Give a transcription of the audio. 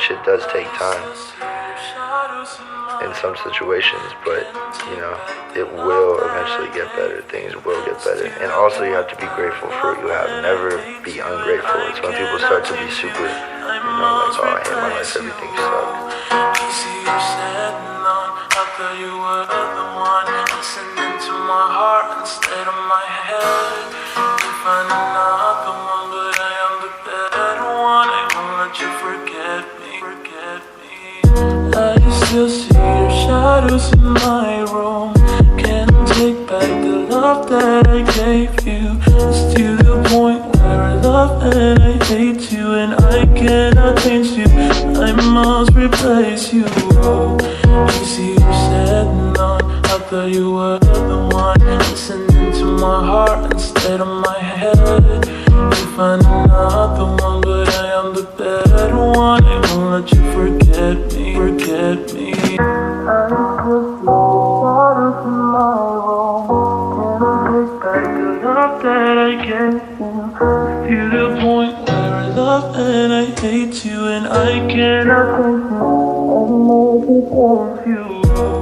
shit does take time in some situations, but you know, it will eventually get better. Things will get better. And also you have to be grateful for what you have. Never be ungrateful. It's when people start to be super, you know, like, oh, I hate my life, everything sucks. After you were the one listening to my heart instead of my head. You find another one, but I am the better one. I won't let you forget me, forget me. I still see your shadows in my room. Can't take back the love that I gave you. It's to the point where I love and I hate you, and I cannot change you. I must replace you. Easy, you said no. I thought you were the one listening to my heart instead of my head. You find another one, but I am the better one. I won't let you forget me, forget me. I still see shadows in my room. Can't take back the love that I gave you. To the point where I love and I hate you, and I cannot take you. I know you.